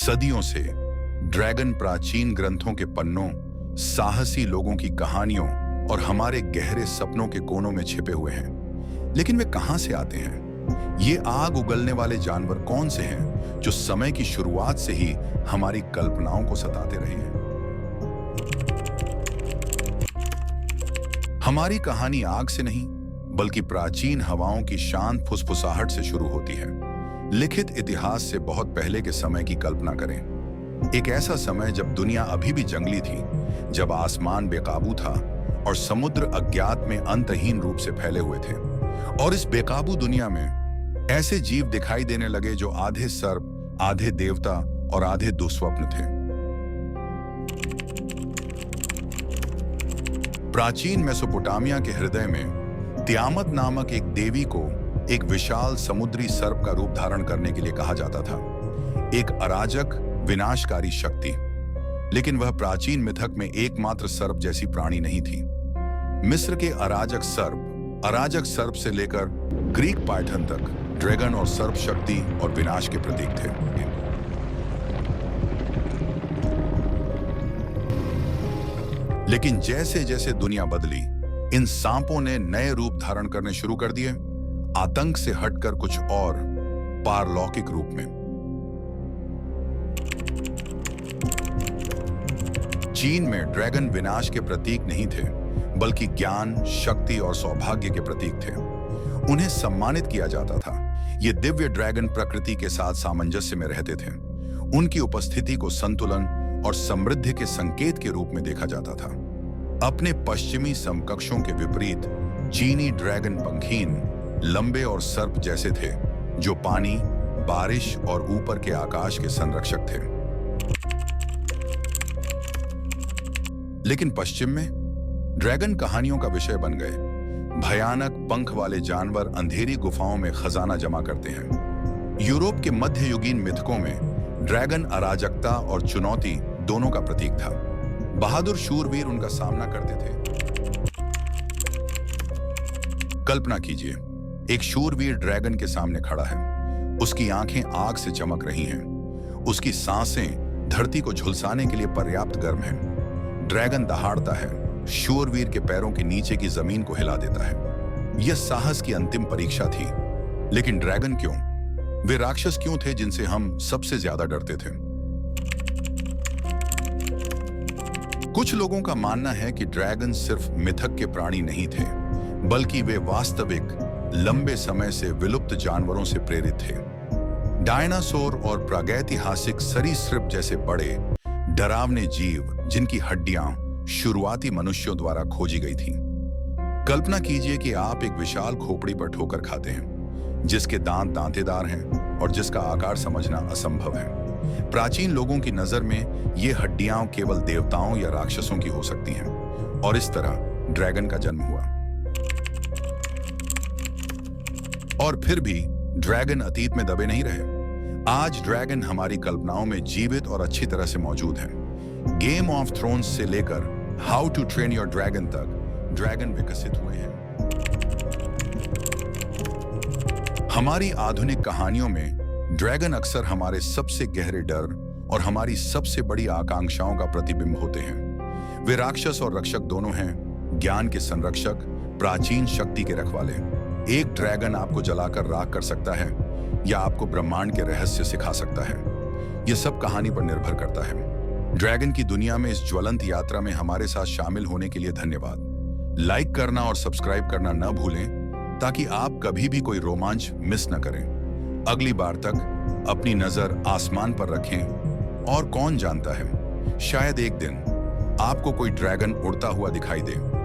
सदियों से ड्रैगन प्राचीन ग्रंथों के पन्नों, साहसी लोगों की कहानियों और हमारे गहरे सपनों के कोनों में छिपे हुए हैं। लेकिन वे कहां से आते हैं? ये आग उगलने वाले जानवर कौन से हैं जो समय की शुरुआत से ही हमारी कल्पनाओं को सताते रहे हैं? हमारी कहानी आग से नहीं, बल्कि प्राचीन हवाओं की शांत फुसफुसाहट से शुरू होती है। लिखित इतिहास से बहुत पहले के समय की कल्पना करें। एक ऐसा समय जब दुनिया अभी भी जंगली थी, जब आसमान बेकाबू था और समुद्र अज्ञात में अंतहीन रूप से फैले हुए थे। और इस बेकाबू दुनिया में ऐसे जीव दिखाई देने लगे जो आधे सर्प, आधे देवता और आधे दुस्वप्न थे। प्राचीन मेसोपोटामिया के हृदय में तियामत नामक एक देवी को एक विशाल समुद्री सर्प का रूप धारण करने के लिए कहा जाता था। एक अराजक, विनाशकारी शक्ति। लेकिन वह प्राचीन मिथक में एकमात्र सर्प जैसी प्राणी नहीं थी। मिस्र के अराजक सर्प से लेकर ग्रीक पाइथन तक ड्रैगन और सर्प शक्ति और विनाश के प्रतीक थे। लेकिन जैसे जैसे दुनिया बदली, इन सांपों ने नए रूप धारण करने शुरू कर दिए, आतंक से हटकर कुछ और पारलौकिक रूप में। चीन में ड्रैगन विनाश के प्रतीक नहीं थे, बल्कि ज्ञान, शक्ति और सौभाग्य के प्रतीक थे। उन्हें सम्मानित किया जाता था। ये दिव्य ड्रैगन प्रकृति के साथ सामंजस्य में रहते थे। उनकी उपस्थिति को संतुलन और समृद्धि के संकेत के रूप में देखा जाता था। अपने पश्चिमी समकक्षों के विपरीत चीनी ड्रैगन पंखीन, लंबे और सर्प जैसे थे, जो पानी, बारिश और ऊपर के आकाश के संरक्षक थे। लेकिन पश्चिम में ड्रैगन कहानियों का विषय बन गए। भयानक पंख वाले जानवर अंधेरी गुफाओं में खजाना जमा करते हैं। यूरोप के मध्ययुगीन मिथकों में ड्रैगन अराजकता और चुनौती दोनों का प्रतीक था। बहादुर शूरवीर उनका सामना करते थे। कल्पना कीजिए, एक शूरवीर ड्रैगन के सामने खड़ा है। उसकी आंखें आग से चमक रही हैं। उसकी सांसें धरती को झुलसाने के लिए पर्याप्त गर्म हैं। ड्रैगन दहाड़ता है, शूरवीर के पैरों के नीचे की जमीन को हिला देता है। यह साहस की अंतिम परीक्षा थी। लेकिन ड्रैगन क्यों? वे राक्षस क्यों थे जिनसे हम सबसे ज्यादा डरते थे? कुछ लोगों का मानना है कि ड्रैगन सिर्फ मिथक के प्राणी नहीं थे, बल्कि वे वास्तविक, लंबे समय से विलुप्त जानवरों से प्रेरित थे। डायनासोर और प्रागैतिहासिक सरीसृप जैसे बड़े, डरावने जीव जिनकी हड्डियां शुरुआती मनुष्यों द्वारा खोजी गई थीं। कल्पना कीजिए कि आप एक विशाल खोपड़ी पर ठोकर खाते हैं, जिसके दांत दांतेदार हैं और जिसका आकार समझना असंभव है। प्राचीन लोगों की नजर में ये हड्डियां केवल देवताओं या राक्षसों की हो सकती हैं, और इस तरह ड्रैगन का जन्म हुआ। और फिर भी ड्रैगन अतीत में दबे नहीं रहे। आज ड्रैगन हमारी कल्पनाओं में जीवित और अच्छी तरह से मौजूद है। गेम ऑफ थ्रोन्स से लेकर how to train your dragon तक ड्रैगन विकसित हुए हैं। हमारी आधुनिक कहानियों में ड्रैगन अक्सर हमारे सबसे गहरे डर और हमारी सबसे बड़ी आकांक्षाओं का प्रतिबिंब होते हैं। वे राक्षस और रक्षक दोनों हैं, ज्ञान के संरक्षक, प्राचीन शक्ति के रखवाले। एक ड्रैगन आपको जलाकर राख कर सकता है या आपको ब्रह्मांड के रहस्य सिखा सकता है। यह सब कहानी पर निर्भर करता है। ड्रैगन की दुनिया में इस ज्वलंत यात्रा में हमारे साथ शामिल होने के लिए धन्यवाद। लाइक करना और सब्सक्राइब करना न भूलें, ताकि आप कभी भी कोई रोमांच मिस न करें। अगली बार तक अपनी नजर आसमान पर रखें, और कौन जानता है, शायद एक दिन आपको कोई ड्रैगन उड़ता हुआ दिखाई दे।